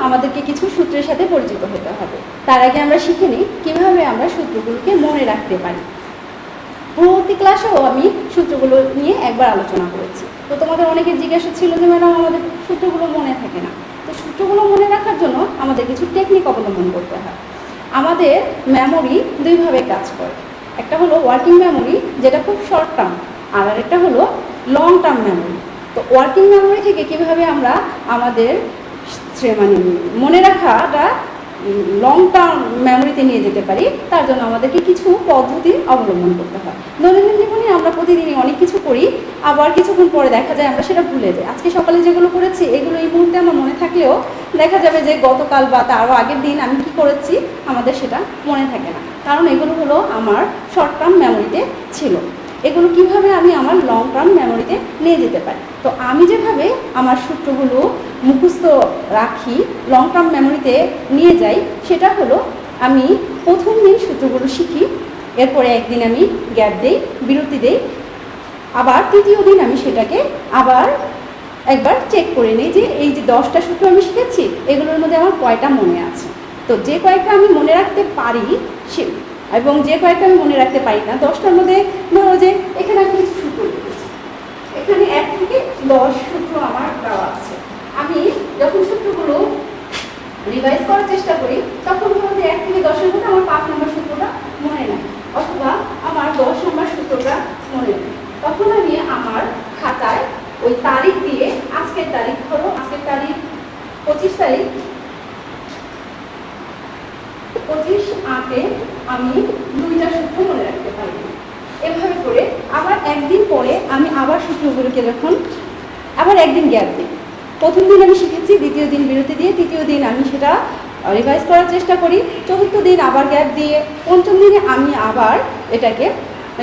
আমাদেরকে কিছু সূত্রের সাথে পরিচিত হতে হবে। তার আগে আমরা শিখে নিই কীভাবে আমরা সূত্রগুলোকে মনে রাখতে পারি। পরবর্তী ক্লাসেও আমি সূত্রগুলো নিয়ে একবার আলোচনা করেছি। তো তোমাদের অনেকের জিজ্ঞাসা ছিল যে ম্যাডাম আমাদের সূত্রগুলো মনে থাকে না। তো সূত্রগুলো মনে রাখার জন্য আমাদের কিছু টেকনিক অবলম্বন করতে হয়। আমাদের মেমোরি দুইভাবে কাজ করে, একটা হলো ওয়ার্কিং মেমোরি যেটা খুব শর্ট টার্ম, আর একটা হলো লং টার্ম মেমোরি। তো ওয়ার্কিং মেমোরি থেকে কীভাবে আমরা আমাদের মানে মনে রাখাটা লং টার্ম মেমোরিতে নিয়ে যেতে পারি, তার জন্য আমাদেরকে কিছু পদ্ধতি অবলম্বন করতে হয়। দৈনন্দিন জীবনে আমরা প্রতিদিনই অনেক কিছু করি, আবার কিছুক্ষণ পরে দেখা যায় আমরা সেটা ভুলে যাই। আজকে সকালে যেগুলো করেছি এগুলো এই মুহূর্তে আমার মনে থাকলেও দেখা যাবে যে গতকাল বা তারও আগের দিন আমি কী করেছি আমাদের সেটা মনে থাকে না, কারণ এগুলো হলো আমার শর্ট টার্ম মেমোরিতে ছিল। এগুলো কিভাবে আমি আমার লং টার্ম মেমোরিতে নিয়ে যেতে পারি। তো আমি যেভাবে আমার সূত্রগুলো মুখস্থ রাখি, লং টার্ম মেমোরিতে নিয়ে যাই, সেটা হলো আমি প্রথম দিন সূত্রগুলো শিখি, এরপরে একদিন আমি গ্যাপ দেই, বিরতি দেই, আবার তৃতীয় দিন আমি সেটাকে আবার একবার চেক করে নিই যে এই যে 10টা সূত্র আমি শিখেছি এগুলোর মধ্যে আমার কয়টা মনে আছে। তো যে কয়েকটা আমি মনে রাখতে পারি সে এবং যে কয়েকটা আমি মনে রাখতে পারি না, 10টার মধ্যে ধরো যে এখানে আমি কিছু সূত্র লিখেছি, এখানে 1 থেকে 10 সূত্র আমার দেওয়া আছে। আমি যখন সূত্রগুলো রিভাইজ করার চেষ্টা করি তখন ধরো যে 1 থেকে 10-এর মধ্যে আমার 5 নম্বর সূত্রটা মনে নেই, অথবা আমার 10 নম্বর সূত্রটা মনে নেই। তখন আমি আমার খাতায় ওই তারিখ দিয়ে, আজকের তারিখ ধরো আজকের তারিখ 25 তারিখ, 25/8 আমি 2টা সূত্র মনে রাখতে পারি। এভাবে করে আবার একদিন পরে আমি আবার সূত্রগুলোকে যখন আবার একদিন গ্যাপ দিই, প্রথম দিন আমি শিখেছি, দ্বিতীয় দিন বিরতি দিয়ে তৃতীয় দিন আমি সেটা রিভাইজ করার চেষ্টা করি, চতুর্থ দিন আবার গ্যাপ দিয়ে পঞ্চম দিনে আমি আবার এটাকে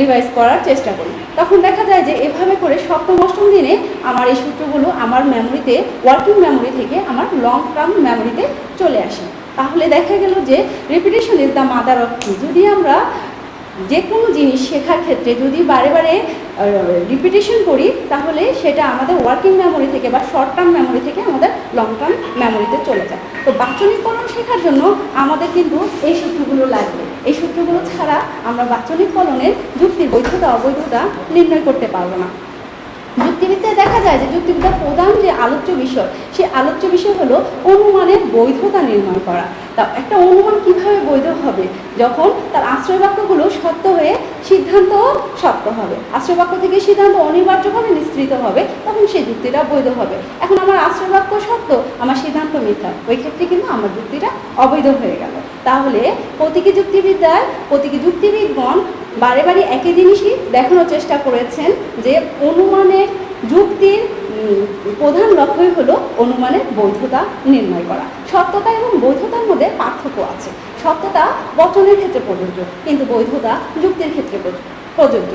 রিভাইজ করার চেষ্টা করি। তখন দেখা যায় যে এভাবে করে সপ্তম অষ্টম দিনে আমার এই সূত্রগুলো আমার মেমোরিতে, ওয়ার্কিং মেমোরি থেকে আমার লং টার্ম মেমোরিতে চলে আসে। তাহলে দেখা গেল যে repetition is the mother of কি। যদি আমরা যে কোনো জিনিস শেখার ক্ষেত্রে যদি বারে বারে রিপিটেশন করি তাহলে সেটা আমাদের ওয়ার্কিং মেমোরি থেকে বা শর্ট টার্ম মেমোরি থেকে আমাদের লং টার্ম মেমোরিতে চলে যায়। তো বাচ্চনিককরণ শেখার জন্য আমাদের কিন্তু এই সূত্রগুলো লাগবে। এই সূত্রগুলো ছাড়া আমরা বাচ্চনিককরণের যুক্তির বৈধতা অবৈধতা নির্ণয় করতে পারবো না। যুক্তিবিদ্যায় দেখা যায় যে যুক্তিবিদ্যার প্রধান যে আলোচ্য বিষয়, সেই আলোচ্য বিষয় হলো অনুমানের বৈধতা নির্ণয় করা। তা একটা অনুমান কিভাবে বৈধ হবে? যখন তার আশ্রয় বাক্যগুলো সত্য হয়ে সিদ্ধান্ত সত্য হবে, আশ্রয় বাক্য থেকে সিদ্ধান্ত অনিবার্যভাবে নিঃসৃত হবে, তখন সেই যুক্তিটা বৈধ হবে। এখন আমার আশ্রয় বাক্য সত্য, আমার সিদ্ধান্ত মিথ্যা, ওই ক্ষেত্রে কিন্তু আমার যুক্তিটা অবৈধ হয়ে গেল। তাহলে প্রতীকী যুক্তিবিদ্যায় প্রতীকী যুক্তিবিদগণ বারে বারে একই জিনিসই দেখানোর চেষ্টা করেছেন যে অনুমানের যুক্তির প্রধান লক্ষ্যই হলো অনুমানের বৈধতা নির্ণয় করা। সত্যতা এবং বৈধতার মধ্যে পার্থক্য আছে। সত্যতা বচনের ক্ষেত্রে প্রযোজ্য, কিন্তু বৈধতা যুক্তির ক্ষেত্রে প্রযোজ্য।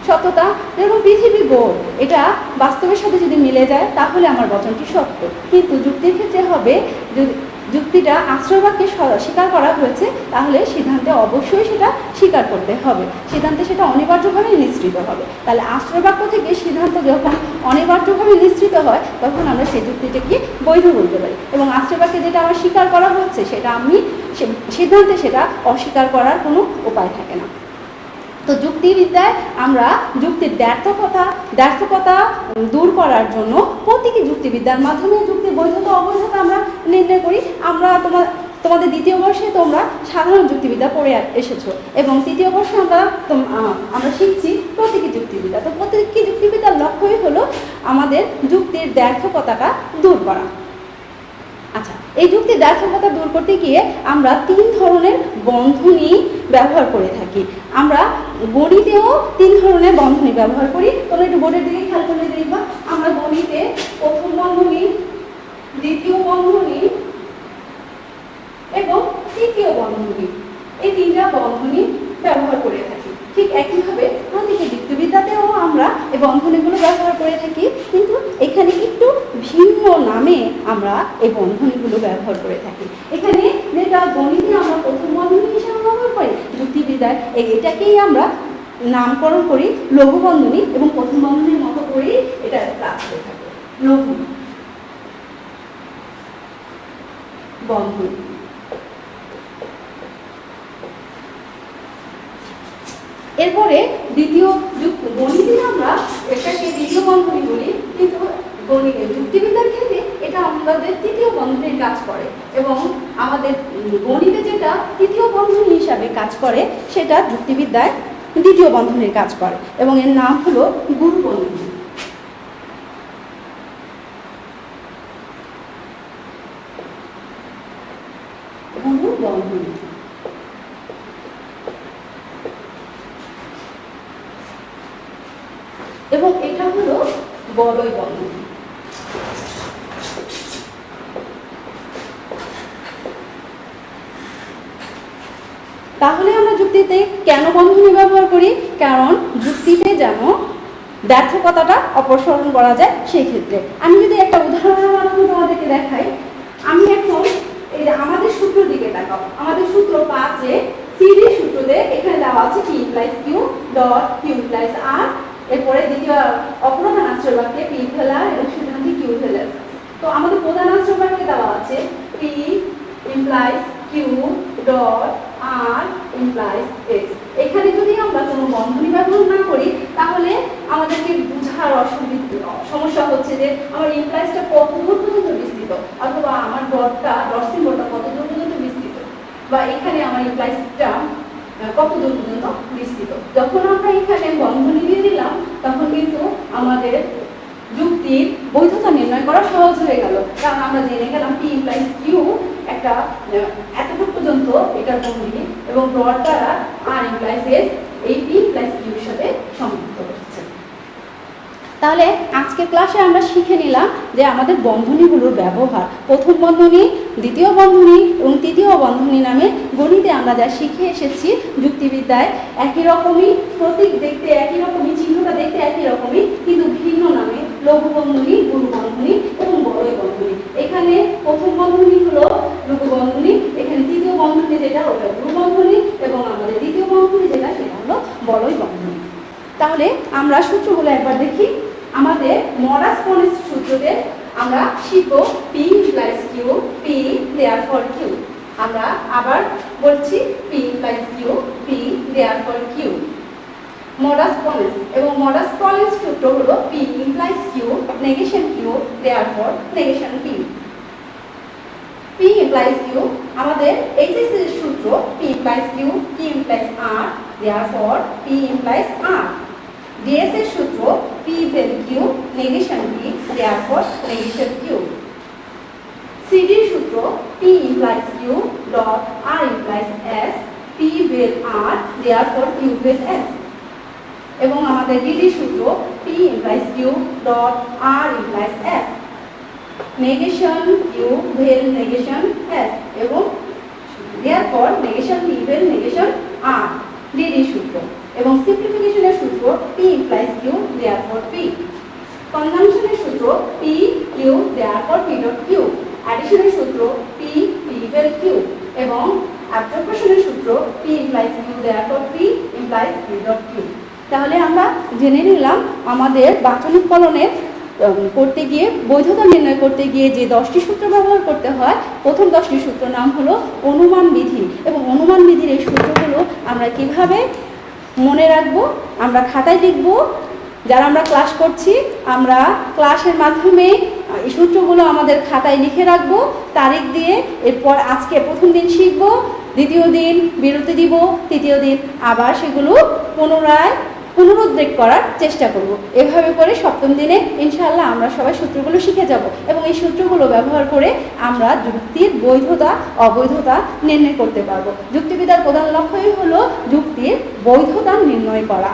সত্যতা যেরকম পৃথিবী গোল, এটা বাস্তবের সাথে যদি মিলে যায় তাহলে আমার বচনটি সত্য, কিন্তু যুক্তির ক্ষেত্রে হবে যদি যুক্তিটা আশ্রয়বাক্যে স্বীকার করা হয়েছে তাহলে সিদ্ধান্তে অবশ্যই সেটা স্বীকার করতে হবে, সিদ্ধান্তে সেটা অনিবার্যভাবে নিঃসৃত হবে। তাহলে আশ্রয়বাক্য থেকে সিদ্ধান্ত যখন অনিবার্যভাবে নিঃসৃত হয় তখন আমরা সেই যুক্তিটাকে বৈধ বলতে পারি, এবং আশ্রয়বাক্যে যেটা আমার স্বীকার করা হচ্ছে সেটা আমি সিদ্ধান্তে সেটা অস্বীকার করার কোনো উপায় থাকে না। তো যুক্তিবিদ্যায় আমরা যুক্তির ব্যর্থকতা দূর করার জন্য প্রতীকী যুক্তিবিদ্যার মাধ্যমে যুক্তির বৈধতা অবৈধতা আমরা নির্ণয় করি। আমরা তোমাদের দ্বিতীয় বর্ষে তোমরা সাধারণ যুক্তিবিদ্যা পড়ে এসেছো এবং তৃতীয় বর্ষে আমরা শিখছি প্রতীকী যুক্তিবিদ্যা। তো প্রতীকী যুক্তিবিদ্যার লক্ষ্যই হলো আমাদের যুক্তির ব্যর্থকতাটা দূর করা। আচ্ছা, এই যুক্তির ব্যর্থকতা দূর করতে গিয়ে আমরা 3 ধরনের বন্ধনী ব্যবহার করে থাকি। আমরা গণিতেও 3 ধরনের বন্ধনী ব্যবহার করি। তোমরা একটু বোর্ডের দিকে খেয়াল করে দেখবা, আমরা গণিতে প্রথম বন্ধনী, দ্বিতীয় বন্ধনী এবং তৃতীয় বন্ধনী, এই 3টা বন্ধনী ব্যবহার করে থাকি। ঠিক একইভাবে প্রতীকী যুক্তিবিদ্যাতেও আমরা এই বন্ধনীগুলো ব্যবহার করে থাকি, কিন্তু এখানে একটু ভিন্ন নামে আমরা এই বন্ধনীগুলো ব্যবহার করে থাকি। এখানে যেটা গণিতে আমরা প্রথম বন্ধনী হিসেবে ব্যবহার করি, যুক্তিবিদ্যায় এটাকেই আমরা নামকরণ করি লঘু বন্ধনী, এবং প্রথম বন্ধনীর মতো করেই এটা কাজ করে থাকে লঘু বন্ধনী। এরপরে দ্বিতীয় গণিতে আমরা এটাকে দ্বিতীয় বন্ধনী বলি, কিন্তু যুক্তিবিদ্যার ক্ষেত্রে এটা আমাদের তৃতীয় বন্ধনীর কাজ করে, এবং আমাদের গণিতে যেটা তৃতীয় বন্ধনী হিসাবে কাজ করে সেটা যুক্তিবিদ্যায় দ্বিতীয় বন্ধনীর কাজ করে, এবং এর নাম হলো গুরু বন্ধনী। গুরু বন্ধনী। এবং এটা হলো বলয় বন্ধনী। তাহলে আমরা যুক্তিতে কেন বন্ধনী ব্যবহার করি? কারণ যুক্তিতে যেন ব্যর্থকতাটা অপসারণ করা যায়। সেই ক্ষেত্রে আমি যদি একটা উদাহরণের মাধ্যমে তোমাদেরকে দেখাই, আমি এখন এই যে আমাদের সূত্রের দিকে তাকাও। আমাদের সূত্র 5 এ সিডি সূত্রতে এখানে দেওয়া আছে P + Q dot Q + R, এরপরে দ্বিতীয় অপ্রধান আশ্রয় বাক্যে P ফেল R এবং সিদ্ধান্তে Q ফেল S। তো আমাদের প্রধান আশ্রয় বাক্যে দেওয়া আছে P = Q dot R = S। এখানে যদি আমরা কোনো বন্ধনী ব্যবহার না করি তাহলে আমাদেরকে বোঝার সমস্যা হচ্ছে যে আমার ইমপ্লাইজটা কত দূর পর্যন্ত বিস্তৃত, অথবা আমার ডট সিম্বলটা কত দূর পর্যন্ত বিস্তৃত, বা এখানে আমার ইমপ্লাইজটা কত দূর পর্যন্ত বিস্তৃত। যখন আমরা এখানে বন্ধনী দিয়ে দিলাম তখন কিন্তু আমাদের যুক্তির বৈধতা নির্ণয় করা সহজ হয়ে গেল, কারণ আমরা জেনে গেলাম P + Q একটা এতটুকু পর্যন্ত এটার বন্ধনী, এবং ডট দ্বারা R = S এই P + Q এর সাথে সংযুক্ত হচ্ছে। তাহলে আজকের ক্লাসে আমরা শিখে নিলাম যে আমাদের বন্ধনীগুলোর ব্যবহার, প্রথম বন্ধনী, দ্বিতীয় বন্ধনী এবং তৃতীয় বন্ধনী নামে গণিতে আমরা যা শিখে এসেছি। যুক্তিবিদ্যায় একই রকমই, প্রতীক দেখতে একই রকমই, চিহ্নটা দেখতে একই রকমই, কিন্তু ভিন্ন নামে লঘু বন্ধনী, গুরু বন্ধনী এবং বলয় বন্ধনী। এখানে প্রথম বন্ধনী হলো লঘু বন্ধনী, এখানে তৃতীয় বন্ধনী যেটা ওটা গুরু বন্ধনী, এবং আমাদের দ্বিতীয় বন্ধনী যেটা সেটা হলো বলয় বন্ধনী। তাহলে আমরা সূত্রগুলো একবার দেখি। আমাদের মরাস পনেস সূত্রতে আমরা শিখব P + Q, P therefore Q। আমরা আবার বলছি P + Q, P therefore Q। মরাস পনেস, এবং মরাস পনেস সূত্র হলো P + Q negation Q therefore negation P। P + Q আমাদের এইচএস এর সূত্র P + Q, Q + R therefore P + R। DS এর সূত্র P ভেল Q negation P therefore negation Q। CD সূত্র P + Q dot R = S P ভেল R therefore Q ভেল S। এবং আমাদের DD সূত্র P + Q dot R = S negation Q ভেল negation S, এবং therefore negation P ভেল negation R DD সূত্র। এবং সিম্পলিফিকেশনের সূত্র P + Q therefore P। কনজাংশনের সূত্র P Q therefore P dot Q। অ্যাডিশনের সূত্র P ভেল Q, এবং অ্যাবজর্পশনের সূত্র P + Q therefore P = P dot Q। তাহলে আমরা জেনে নিলাম আমাদের বাচনিক ফলনের করতে গিয়ে, বৈধতা নির্ণয় করতে গিয়ে যে 10টি সূত্র ব্যবহার করতে হয়। প্রথম 10টি সূত্র নাম হলো অনুমান বিধি, এবং অনুমান বিধির এই সূত্রগুলো আমরা কিভাবে মনে রাখবো, আমরা খাতায় লিখব। যারা আমরা ক্লাস করছি আমরা ক্লাসের মাধ্যমে এই সূত্রগুলো আমাদের খাতায় লিখে রাখবো তারিখ দিয়ে। এরপর আজকে প্রথম দিন শিখব, দ্বিতীয় দিন বিরতি দিব, তৃতীয় দিন আবার সেগুলো পুনরুদ্রেক করার চেষ্টা করব। এভাবে করে সপ্তম দিনে ইনশাআল্লাহ আমরা সবাই সূত্রগুলো শিখে যাব, এবং এই সূত্রগুলো ব্যবহার করে আমরা যুক্তির বৈধতা অবৈধতা নির্ণয় করতে পারবো। যুক্তিবিদ্যার প্রধান লক্ষ্যই হলো যুক্তির বৈধতা নির্ণয় করা,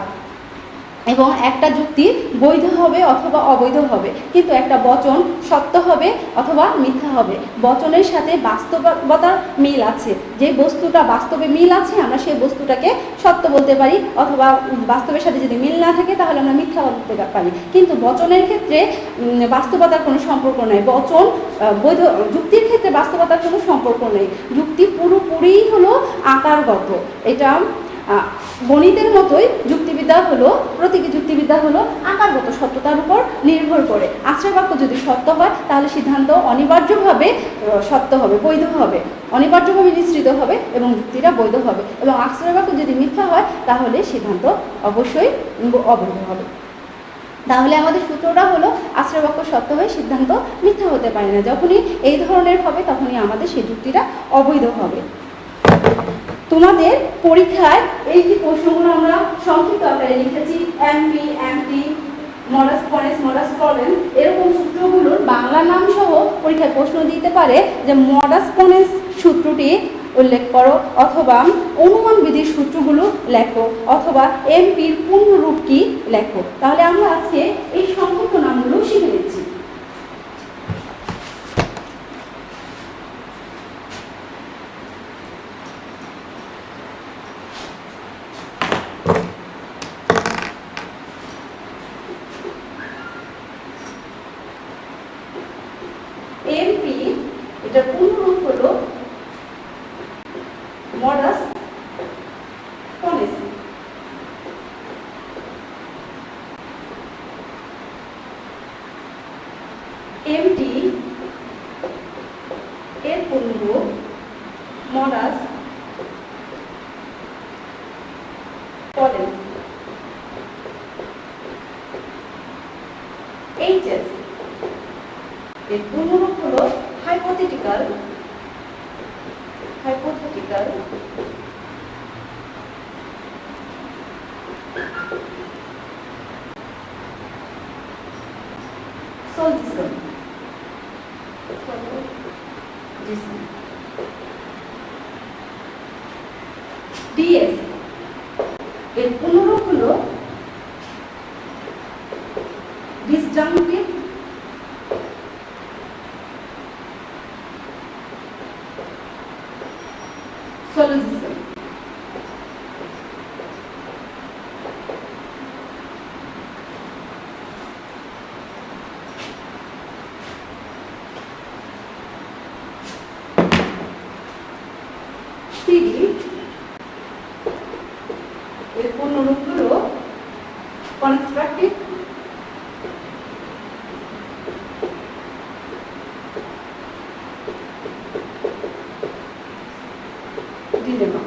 এবং একটা যুক্তি বৈধ হবে অথবা অবৈধ হবে, কিন্তু একটা বচন সত্য হবে অথবা মিথ্যা হবে। বচনের সাথে বাস্তবতার মিল আছে, যে বস্তুটা বাস্তবে মিল আছে আমরা সেই বস্তুটাকে সত্য বলতে পারি, অথবা বাস্তবের সাথে যদি মিল না থাকে তাহলে আমরা মিথ্যা বলতে পারি। কিন্তু বচনের ক্ষেত্রে বাস্তবতার কোনো সম্পর্ক নেই, বচন বৈধ। যুক্তির ক্ষেত্রে বাস্তবতার কোনো সম্পর্ক নেই, যুক্তি পুরোপুরি হলো আকারগত। এটা গণিতের মতোই যুক্তিবিদ্যা হলো, প্রতীকী যুক্তিবিদ্যা হলো আকারগত সত্যতার উপর নির্ভর করে। আশ্রয় বাক্য যদি সত্য হয় তাহলে সিদ্ধান্ত অনিবার্যভাবে সত্য হবে, বৈধ হবে, অনিবার্যভাবে নিশ্চিত হবে এবং যুক্তিটা বৈধ হবে। এবং আশ্রয় বাক্য যদি মিথ্যা হয় তাহলে সিদ্ধান্ত অবশ্যই অবৈধ হবে। তাহলে আমাদের সূত্রটা হলো আশ্রয় বাক্য সত্য হয়ে সিদ্ধান্ত মিথ্যা হতে পারে না। যখনই এই ধরনের হবে তখনই আমাদের সেই যুক্তিটা অবৈধ হবে। তোমাদের পরীক্ষায় এই যে প্রশ্নগুলো আমরা সংক্ষিপ্ত আকারে লিখেছি, এমপি, এমটি, মডাস পনেস, মডাস প্রবেন্স, এরকম সূত্রগুলোর বাংলা নাম সহ পরীক্ষায় প্রশ্ন দিতে পারে যে মডাস পনেস সূত্রটি উল্লেখ করো, অথবা অনুমান বিধির সূত্রগুলো লেখো, অথবা এমপির পূর্ণরূপ কি লেখো। তাহলে আমরা আজকে এই সংক্ষিপ্ত নামগুলো শিখে নিচ্ছি। এমপি এটার পূর্ণরূপ হলো মডাস পনেস। এমটি এর পূর্ণরূপ মডাস পনেস। এইচএস এর পূর্ণরূপ হলো হাইপোথেটিক্যাল solution। ডিএস এর পূর্ণরূপ হলো ডিসজাংটিভ solution। সিডি এর পূর্ণরূপ হলো কনস্ট্রাকটিভ ডিলেমা।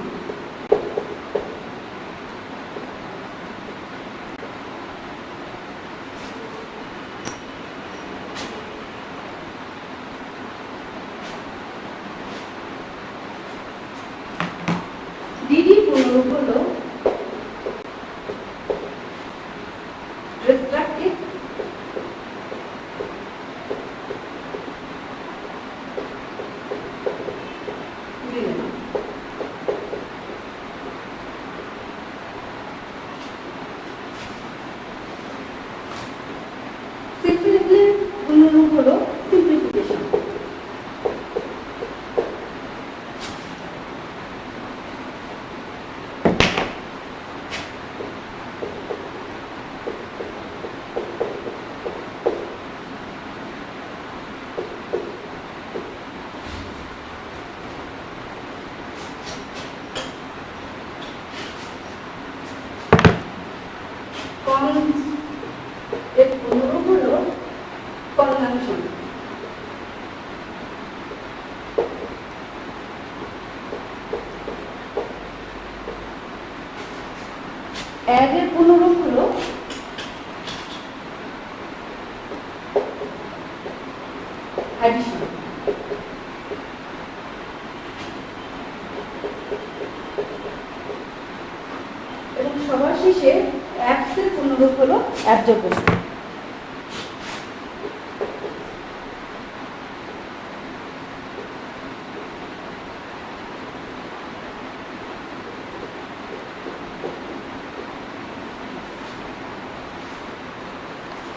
ডিডি পূর্ণরূপ হলো ডিস্ট্রাকটিভ ডিলেমা। সিম্পলিফিকেশন পূর্ণরূপ হলো সিম্পলিফিকেশন। এর পূর্ণরূপ হলো কনজাংশন। অ্যাড এর পূর্ণরূপ হলো অ্যাডিশন। এবং সবার শেষে অ্যাপস এর পূর্ণরূপ হলো অ্যাবজর্বেশন।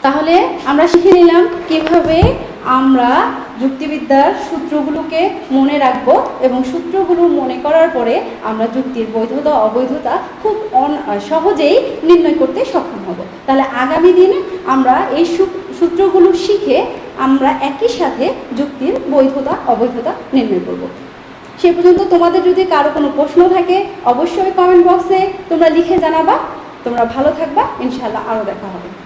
তাহলে আমরা শিখে নিলাম কিভাবে আমরা যুক্তিবিদ্যার সূত্রগুলোকে মনে রাখবো এবং সূত্রগুলো মনে করার পরে আমরা যুক্তির বৈধতা অবৈধতা খুব সহজেই নির্ণয় করতে সক্ষম হব। তাহলে আগামী দিনে আমরা এই সূত্রগুলো শিখে আমরা একই সাথে যুক্তির বৈধতা অবৈধতা নির্ণয় করব। সে পর্যন্ত তোমাদের যদি কারো কোনো প্রশ্ন থাকে অবশ্যই কমেন্ট বক্সে তোমরা লিখে জানাবা। তোমরা ভালো থাকবা, ইনশাআল্লাহ আরও দেখা হবে।